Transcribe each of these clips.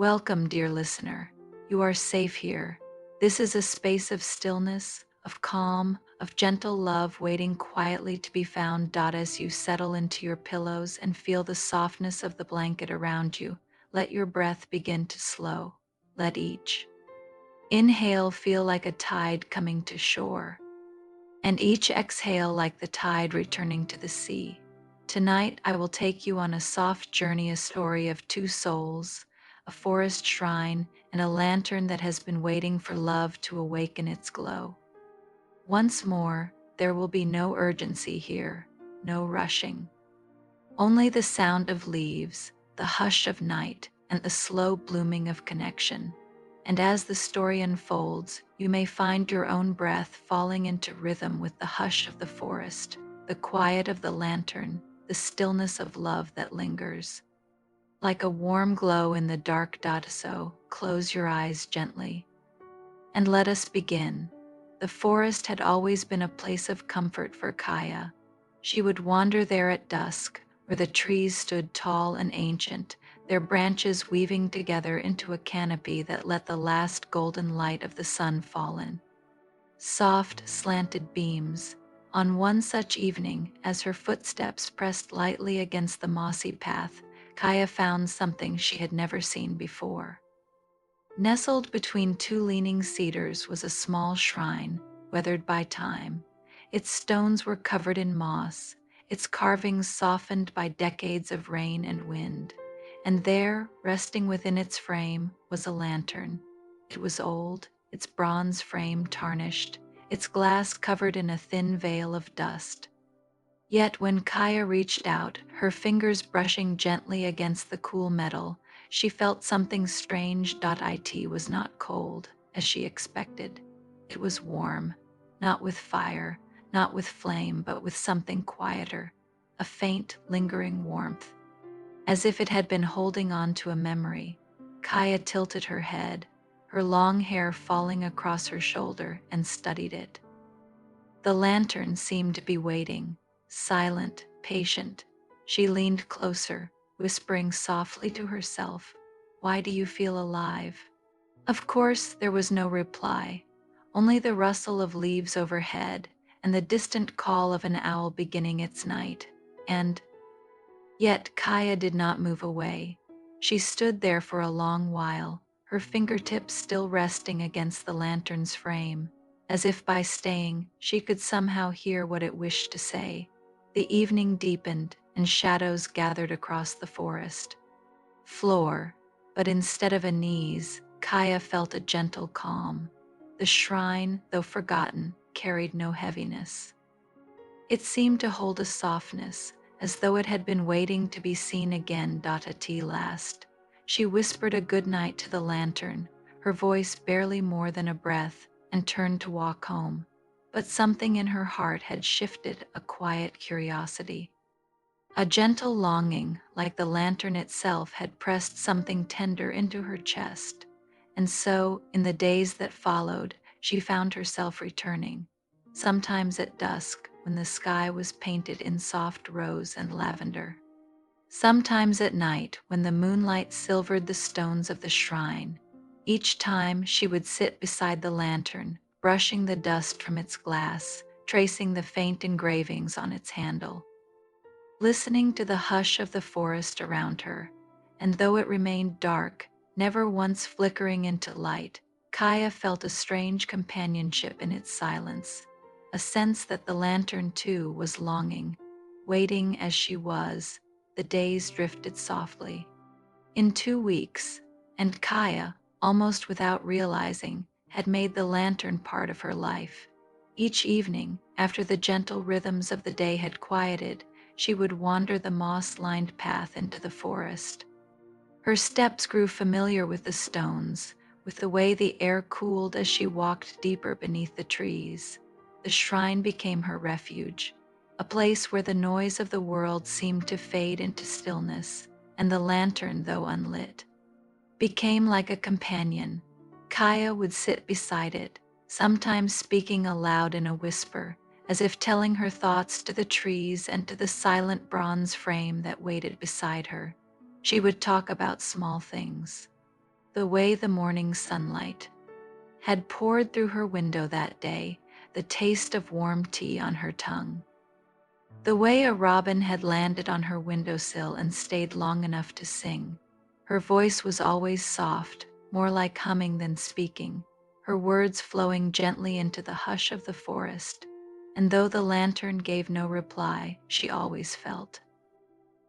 Welcome, dear listener. You are safe here. This is a space of stillness, of calm, of gentle love waiting quietly to be found. As you settle into your pillows and feel the softness of the blanket around you, let your breath begin to slow. Let each inhale feel like a tide coming to shore, and each exhale like the tide returning to the sea. Tonight, I will take you on a soft journey, a story of two souls, a forest shrine, and a lantern that has been waiting for love to awaken its glow. Once more, there will be no urgency here, no rushing, only the sound of leaves, the hush of night, and the slow blooming of connection. And as the story unfolds, you may find your own breath falling into rhythm with the hush of the forest, the quiet of the lantern, the stillness of love that lingers. Like a warm glow in the dark. So close your eyes gently and let us begin. The forest had always been a place of comfort for Kaia. She would wander there at dusk, where the trees stood tall and ancient, their branches weaving together into a canopy that let the last golden light of the sun fall in. Soft, slanted beams. On one such evening, as her footsteps pressed lightly against the mossy path, Kaia found something she had never seen before. Nestled between two leaning cedars was a small shrine, weathered by time. Its stones were covered in moss, its carvings softened by decades of rain and wind. And there, resting within its frame, was a lantern. It was old, its bronze frame tarnished, its glass covered in a thin veil of dust. Yet when Kaia reached out, her fingers brushing gently against the cool metal, she felt something strange. It was not cold, as she expected. It was warm, not with fire, not with flame, but with something quieter, a faint, lingering warmth, as if it had been holding on to a memory. Kaia tilted her head, her long hair falling across her shoulder, and studied it. The lantern seemed to be waiting, silent, patient. She leaned closer, whispering softly to herself, "Why do you feel alive?" Of course, there was no reply, only the rustle of leaves overhead and the distant call of an owl beginning its night. And yet Kaia did not move away. She stood there for a long while, her fingertips still resting against the lantern's frame, as if by staying she could somehow hear what it wished to say. The evening deepened and shadows gathered across the forest floor, but instead of unease, Kaia felt a gentle calm. The shrine, though forgotten, carried no heaviness. It seemed to hold a softness, as though it had been waiting to be seen again. At last, she whispered a good night to the lantern, her voice barely more than a breath, and turned to walk home. But something in her heart had shifted, a quiet curiosity. A gentle longing, like the lantern itself, had pressed something tender into her chest. And so, in the days that followed, she found herself returning, sometimes at dusk when the sky was painted in soft rose and lavender, sometimes at night when the moonlight silvered the stones of the shrine. Each time she would sit beside the lantern, brushing the dust from its glass, tracing the faint engravings on its handle, listening to the hush of the forest around her. And though it remained dark, never once flickering into light, Kaia felt a strange companionship in its silence, a sense that the lantern too was longing, waiting as she was. The days drifted softly. In 2 weeks, and Kaia, almost without realizing, had made the lantern part of her life. Each evening, after the gentle rhythms of the day had quieted, she would wander the moss-lined path into the forest. Her steps grew familiar with the stones, with the way the air cooled as she walked deeper beneath the trees. The shrine became her refuge, a place where the noise of the world seemed to fade into stillness, and the lantern, though unlit, became like a companion. Kaia would sit beside it, sometimes speaking aloud in a whisper, as if telling her thoughts to the trees and to the silent bronze frame that waited beside her. She would talk about small things, The way the morning sunlight had poured through her window that day, the taste of warm tea on her tongue. The way a robin had landed on her windowsill and stayed long enough to sing. Her voice was always soft, more like humming than speaking, her words flowing gently into the hush of the forest. And though the lantern gave no reply, she always felt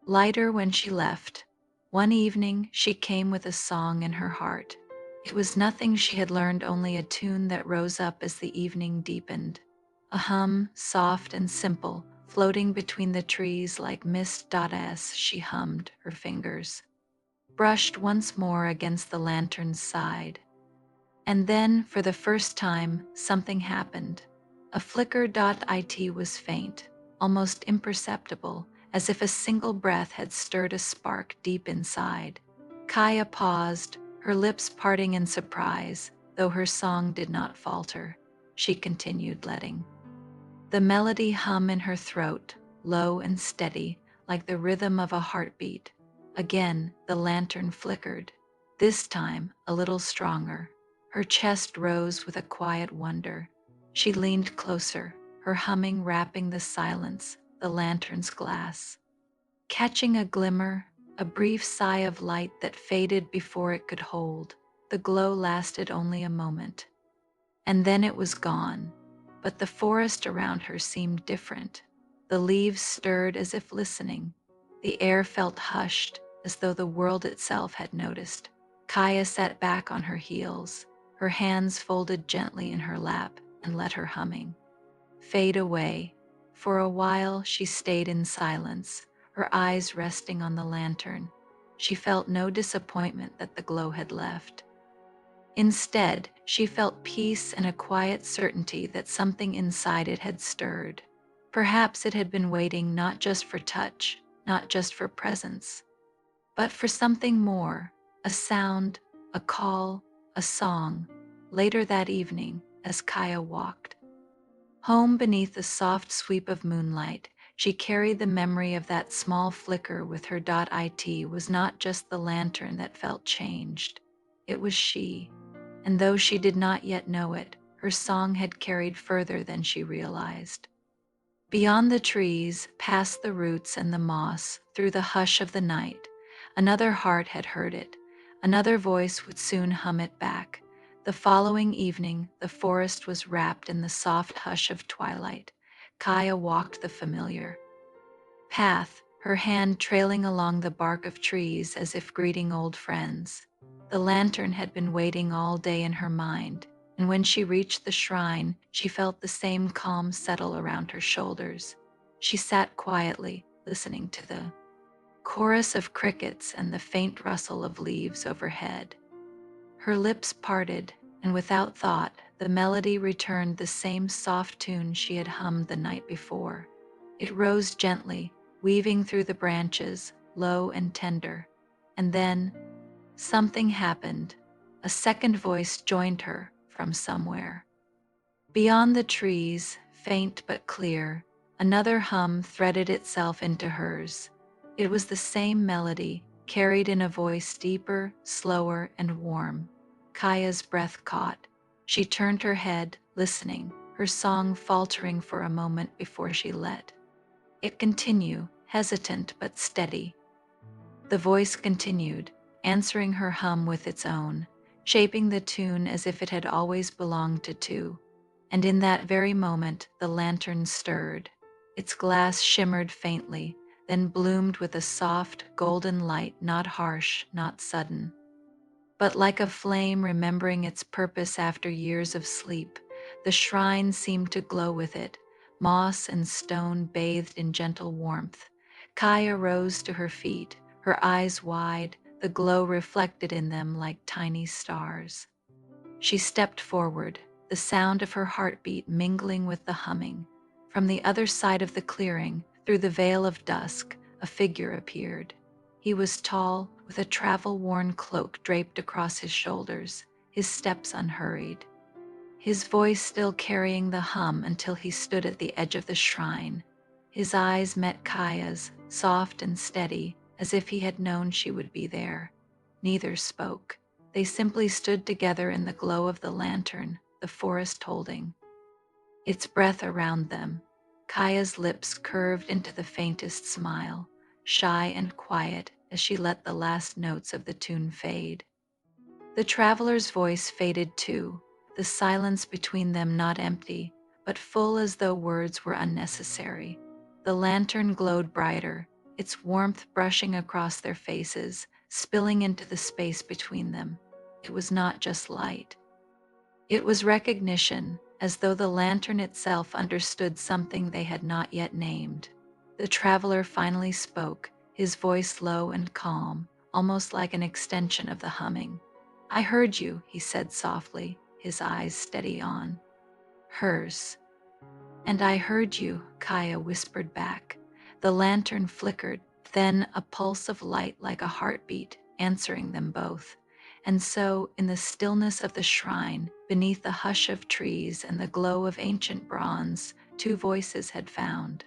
lighter when she left. One evening, she came with a song in her heart. It was nothing she had learned, only a tune that rose up as the evening deepened. A hum, soft and simple, floating between the trees like mist. As she hummed, her fingers brushed once more against the lantern's side. And then, for the first time, something happened. A flicker. It was faint, almost imperceptible, as if a single breath had stirred a spark deep inside. Kaia paused, her lips parting in surprise, though her song did not falter. She continued, letting the melody hum in her throat, low and steady, like the rhythm of a heartbeat. Again, the lantern flickered, this time a little stronger. Her chest rose with a quiet wonder. She leaned closer, her humming wrapping the silence, the lantern's glass. Catching a glimmer, a brief sigh of light that faded before it could hold. The glow lasted only a moment, and then it was gone. But the forest around her seemed different. The leaves stirred as if listening. The air felt hushed, as though the world itself had noticed. Kaia sat back on her heels, her hands folded gently in her lap, and let her humming fade away. For a while she stayed in silence, her eyes resting on the lantern. She felt no disappointment that the glow had left. Instead, she felt peace and a quiet certainty that something inside it had stirred. Perhaps it had been waiting not just for touch, not just for presence, but for something more, a sound, a call, a song. Later that evening, as Kaia walked home beneath the soft sweep of moonlight, she carried the memory of that small flicker with her. It was not just the lantern that felt changed, it was she. And though she did not yet know it, her song had carried further than she realized. Beyond the trees, past the roots and the moss, through the hush of the night, another heart had heard it. Another voice would soon hum it back. The following evening, the forest was wrapped in the soft hush of twilight. Kaia walked the familiar path, her hand trailing along the bark of trees as if greeting old friends. The lantern had been waiting all day in her mind, and when she reached the shrine, she felt the same calm settle around her shoulders. She sat quietly, listening to the chorus of crickets and the faint rustle of leaves overhead. Her lips parted, and without thought, the melody returned, the same soft tune she had hummed the night before. It rose gently, weaving through the branches, low and tender. And then, something happened. A second voice joined her from somewhere. Beyond the trees, faint but clear, another hum threaded itself into hers. It was the same melody, carried in a voice deeper, slower, and warm. Kaia's breath caught. She turned her head, listening, her song faltering for a moment before she let it continue, hesitant but steady. The voice continued, answering her hum with its own, shaping the tune as if it had always belonged to two. And in that very moment, the lantern stirred. Its glass shimmered faintly, then bloomed with a soft, golden light, not harsh, not sudden, but like a flame remembering its purpose after years of sleep. The shrine seemed to glow with it, moss and stone bathed in gentle warmth. Kaia rose to her feet, her eyes wide, the glow reflected in them like tiny stars. She stepped forward, the sound of her heartbeat mingling with the humming. From the other side of the clearing, through the veil of dusk, a figure appeared. He was tall, with a travel-worn cloak draped across his shoulders, his steps unhurried, his voice still carrying the hum until he stood at the edge of the shrine. His eyes met Kaia's, soft and steady, as if he had known she would be there. Neither spoke. They simply stood together in the glow of the lantern, the forest holding its breath around them. Kaia's lips curved into the faintest smile, shy and quiet as she let the last notes of the tune fade. The traveler's voice faded too, the silence between them not empty, but full as though words were unnecessary. The lantern glowed brighter, its warmth brushing across their faces, spilling into the space between them. It was not just light. It was recognition, as though the lantern itself understood something they had not yet named. The traveler finally spoke, his voice low and calm, almost like an extension of the humming. "I heard you," he said softly, his eyes steady on hers. "And I heard you," Kaia whispered back. The lantern flickered, then a pulse of light like a heartbeat, answering them both. And so, in the stillness of the shrine, beneath the hush of trees and the glow of ancient bronze, two voices had found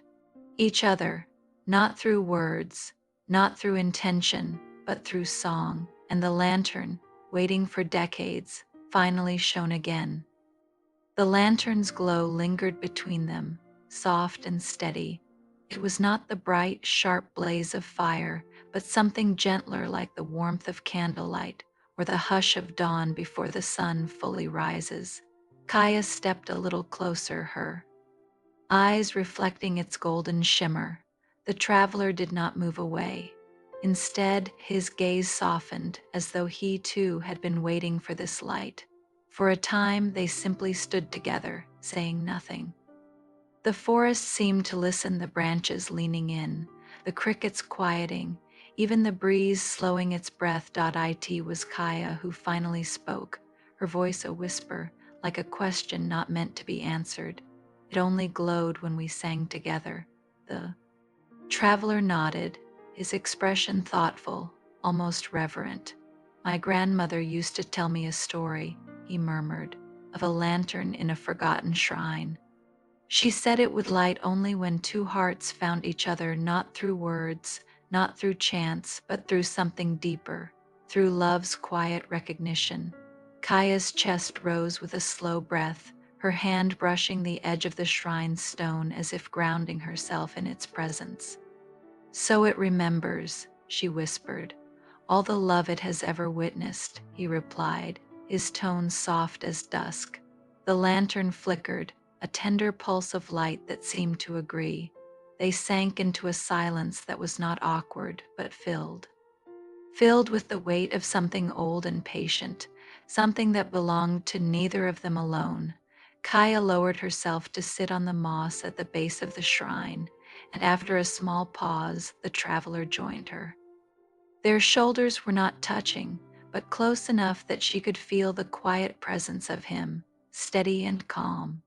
each other, not through words, not through intention, but through song. And the lantern, waiting for decades, finally shone again. The lantern's glow lingered between them, soft and steady. It was not the bright, sharp blaze of fire, but something gentler like the warmth of candlelight or the hush of dawn before the sun fully rises. Kaia stepped a little closer, her eyes reflecting its golden shimmer. The traveler did not move away. Instead, his gaze softened as though he too had been waiting for this light. For a time, they simply stood together, saying nothing. The forest seemed to listen, the branches leaning in, the crickets quieting, even the breeze slowing its breath. It was Kaia who finally spoke, her voice a whisper, like a question not meant to be answered. It only glowed when we sang together. The traveler nodded, his expression thoughtful, almost reverent. "My grandmother used to tell me a story," he murmured, "of a lantern in a forgotten shrine. She said it would light only when two hearts found each other, not through words, not through chance, but through something deeper, through love's quiet recognition." Kaia's chest rose with a slow breath, her hand brushing the edge of the shrine's stone as if grounding herself in its presence. "So it remembers," she whispered. "All the love it has ever witnessed," he replied, his tone soft as dusk. The lantern flickered, a tender pulse of light that seemed to agree. They sank into a silence that was not awkward, but filled with the weight of something old and patient, something that belonged to neither of them alone. Kaia lowered herself to sit on the moss at the base of the shrine, and after a small pause, the traveler joined her. Their shoulders were not touching, but close enough that she could feel the quiet presence of him, steady and calm.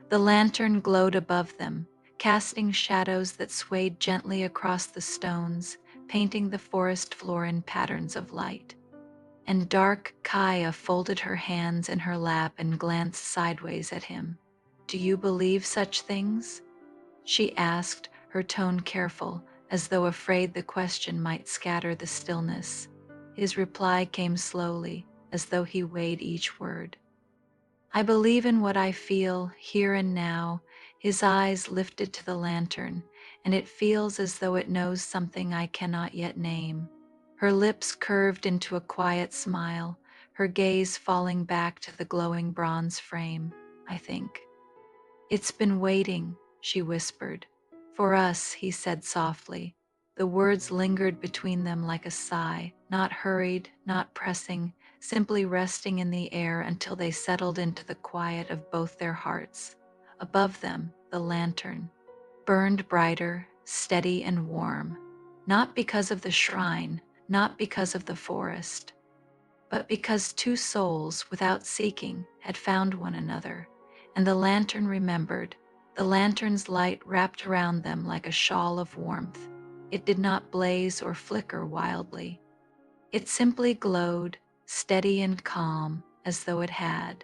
The lantern glowed above them, casting shadows that swayed gently across the stones, painting the forest floor in patterns of light. And dark Kaia folded her hands in her lap and glanced sideways at him. "Do you believe such things?" she asked, her tone careful, as though afraid the question might scatter the stillness. His reply came slowly, as though he weighed each word. "I believe in what I feel, here and now." His eyes lifted to the lantern, "and it feels as though it knows something I cannot yet name." Her lips curved into a quiet smile, her gaze falling back to the glowing bronze frame. "I think it's been waiting," she whispered. "For us," he said softly. The words lingered between them like a sigh, not hurried, not pressing, simply resting in the air until they settled into the quiet of both their hearts. Above them, the lantern burned brighter, steady and warm, not because of the shrine, not because of the forest, but because two souls, without seeking, had found one another. And the lantern remembered. The lantern's light wrapped around them like a shawl of warmth. It did not blaze or flicker wildly. It simply glowed, steady and calm, as though it had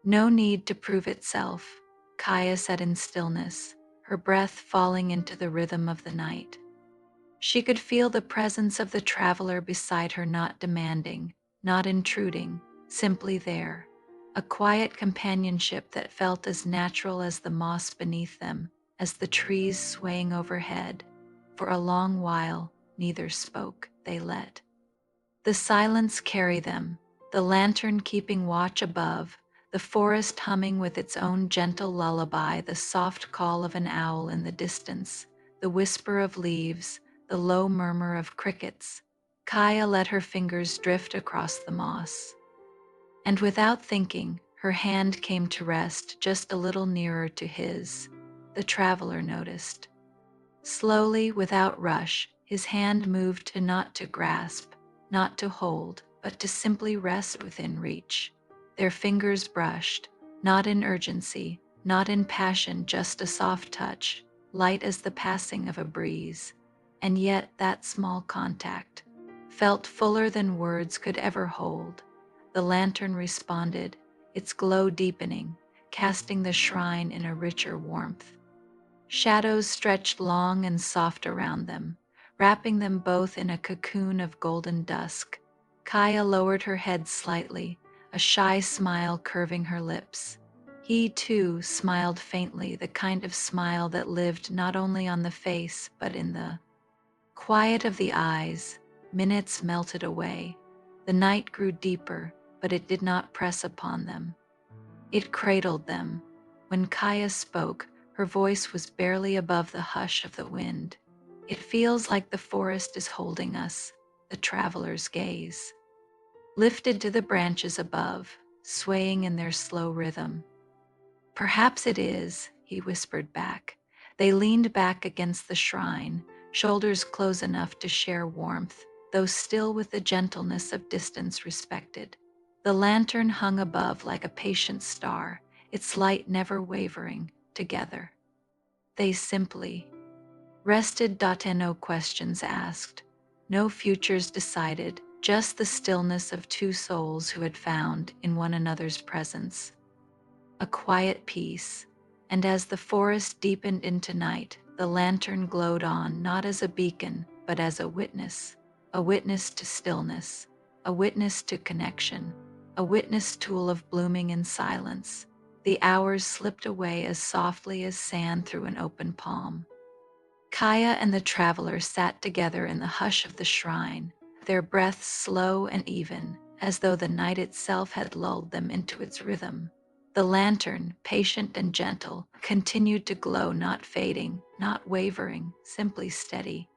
no need to prove itself. Kaia sat in stillness, her breath falling into the rhythm of the night. She could feel the presence of the traveler beside her, not demanding, not intruding, simply there. A quiet companionship that felt as natural as the moss beneath them, as the trees swaying overhead. For a long while, neither spoke, they let the silence carry them, the lantern keeping watch above, the forest humming with its own gentle lullaby, the soft call of an owl in the distance, the whisper of leaves, the low murmur of crickets. Kaia let her fingers drift across the moss. And without thinking, her hand came to rest just a little nearer to his. The traveler noticed. Slowly, without rush, his hand moved to not to grasp, not to hold, but to simply rest within reach. Their fingers brushed, not in urgency, not in passion, just a soft touch, light as the passing of a breeze. And yet that small contact felt fuller than words could ever hold. The lantern responded, its glow deepening, casting the shrine in a richer warmth. Shadows stretched long and soft around them, wrapping them both in a cocoon of golden dusk. Kaia lowered her head slightly, a shy smile curving her lips. He, too, smiled faintly, the kind of smile that lived not only on the face but in the quiet of the eyes. Minutes melted away. The night grew deeper, but it did not press upon them. It cradled them. When Kaia spoke, her voice was barely above the hush of the wind. It feels like the forest is holding us, the traveler's gaze lifted to the branches above, swaying in their slow rhythm. Perhaps it is, he whispered back. They leaned back against the shrine, shoulders close enough to share warmth, though still with the gentleness of distance respected. The lantern hung above like a patient star, its light never wavering, together. They simply rested. No questions asked, no futures decided, just the stillness of two souls who had found in one another's presence a quiet peace. And as the forest deepened into night, the lantern glowed on, not as a beacon, but as a witness to stillness, a witness to connection, a witness tool of blooming in silence. The hours slipped away as softly as sand through an open palm. Kaia and the traveler sat together in the hush of the shrine, their breaths slow and even, as though the night itself had lulled them into its rhythm. The lantern, patient and gentle, continued to glow, not fading, not wavering, simply steady.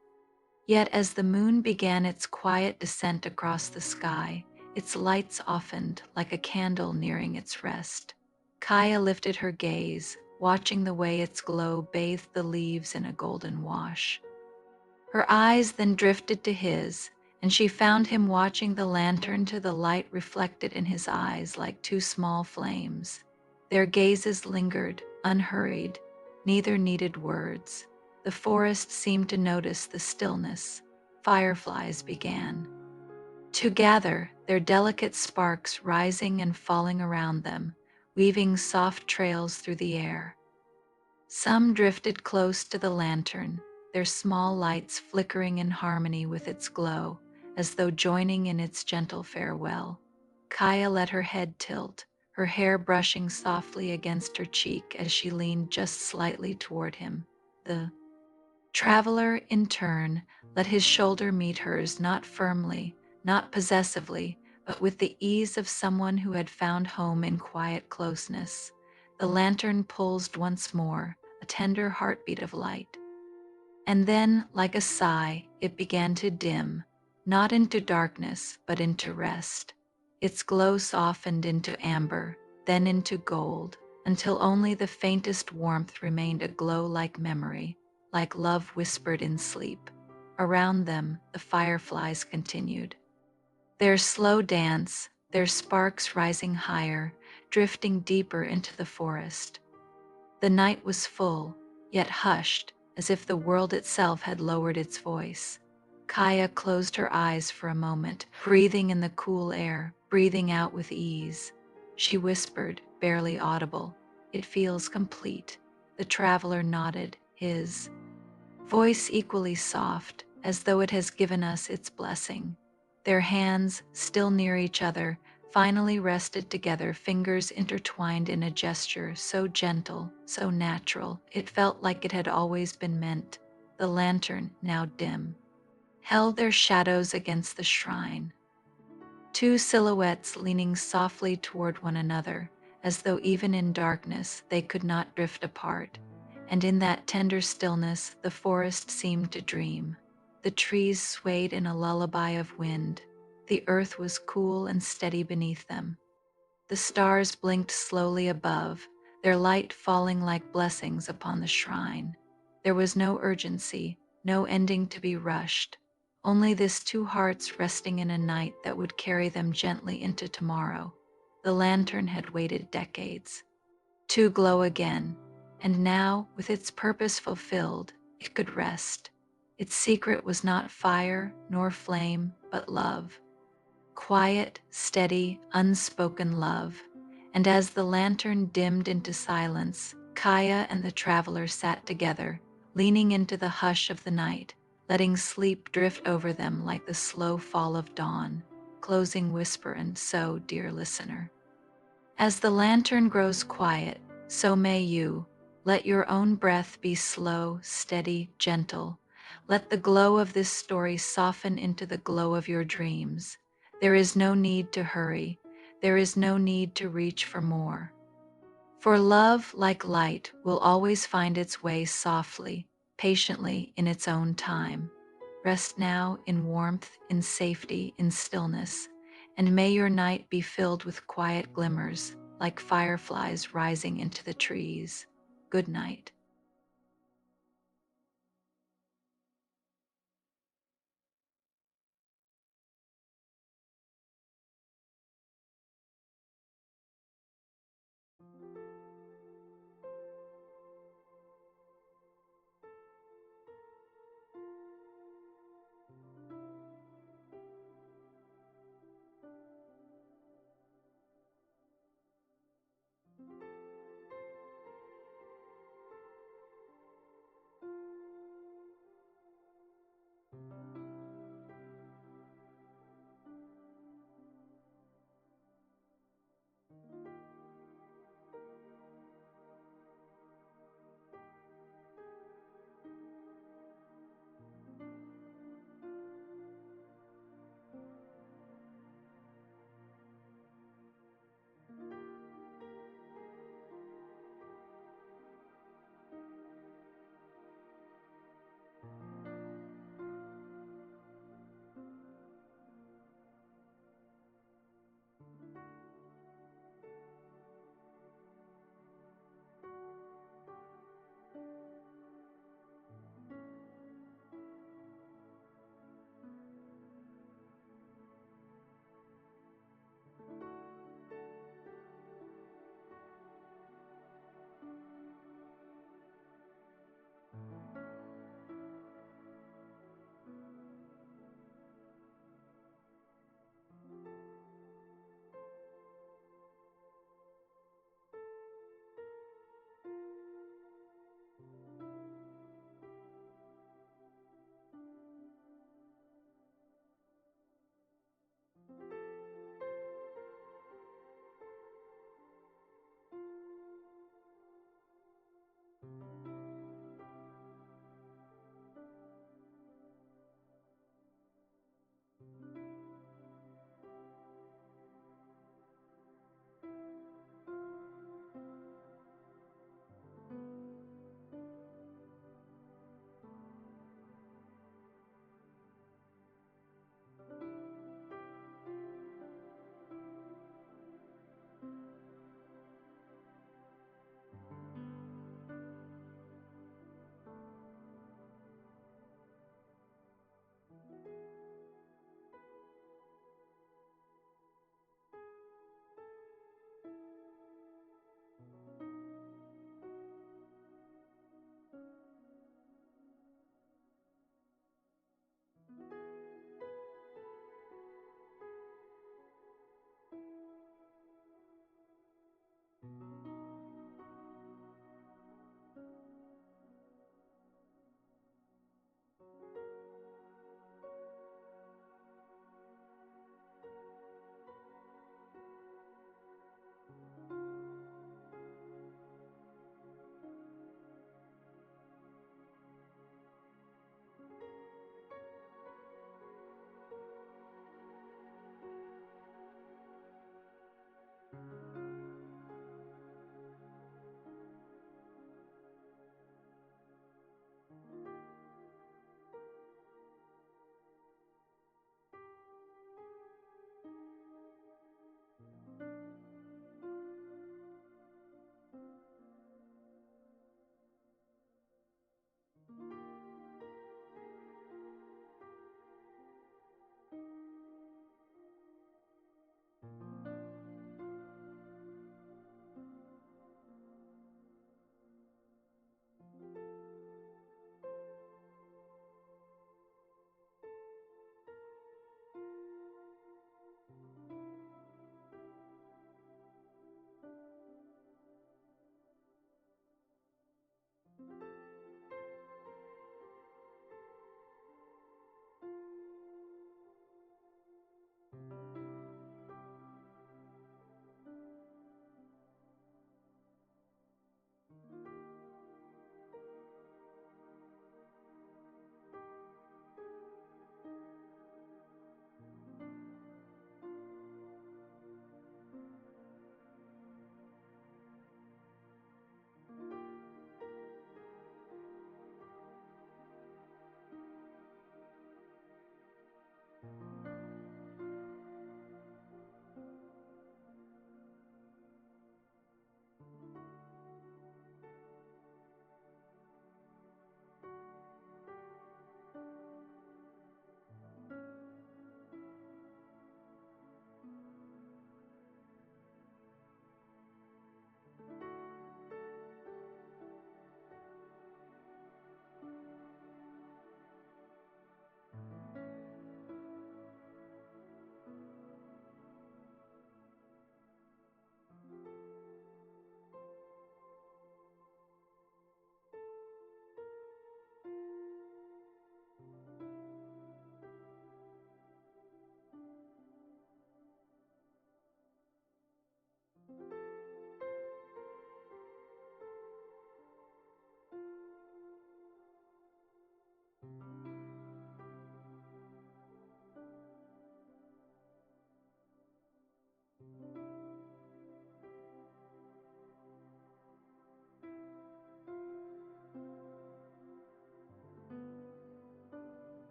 Yet as the moon began its quiet descent across the sky, its light softened like a candle nearing its rest. Kaia lifted her gaze, watching the way its glow bathed the leaves in a golden wash. Her eyes then drifted to his, and she found him watching the lantern to the light reflected in his eyes like two small flames. Their gazes lingered, unhurried, neither needed words. The forest seemed to notice the stillness. Fireflies began to gather, their delicate sparks rising and falling around them, weaving soft trails through the air. Some drifted close to the lantern, their small lights flickering in harmony with its glow, as though joining in its gentle farewell. Kaia let her head tilt, her hair brushing softly against her cheek as she leaned just slightly toward him. The traveler, in turn, let his shoulder meet hers, not firmly, not possessively, but with the ease of someone who had found home in quiet closeness. The lantern pulsed once more, a tender heartbeat of light. And then, like a sigh, it began to dim, not into darkness, but into rest. Its glow softened into amber, then into gold, until only the faintest warmth remained, a glow like memory, like love whispered in sleep. Around them, the fireflies continued their slow dance, their sparks rising higher, drifting deeper into the forest. The night was full, yet hushed, as if the world itself had lowered its voice. Kaia closed her eyes for a moment, breathing in the cool air, breathing out with ease. She whispered, barely audible, "It feels complete." The traveler nodded, his voice equally soft, as though it has given us its blessing. Their hands, still near each other, finally rested together, fingers intertwined in a gesture so gentle, so natural, it felt like it had always been meant. The lantern, now dim, held their shadows against the shrine, two silhouettes leaning softly toward one another, as though even in darkness they could not drift apart. And in that tender stillness, the forest seemed to dream. The trees swayed in a lullaby of wind. The earth was cool and steady beneath them. The stars blinked slowly above, their light falling like blessings upon the shrine. There was no urgency, no ending to be rushed, only this two hearts resting in a night that would carry them gently into tomorrow. The lantern had waited decades to glow again, and now, with its purpose fulfilled, it could rest. Its secret was not fire nor flame, but love. Quiet, steady, unspoken love. And as the lantern dimmed into silence, Kaia and the traveler sat together, leaning into the hush of the night, letting sleep drift over them like the slow fall of dawn. Closing whisper, and so, dear listener, as the lantern grows quiet, so may you. Let your own breath be slow, steady, gentle. Let the glow of this story soften into the glow of your dreams. There is no need to hurry. There is no need to reach for more. For love, like light, will always find its way softly, patiently in its own time. Rest now in warmth, in safety, in stillness, and may your night be filled with quiet glimmers, like fireflies rising into the trees. Good night.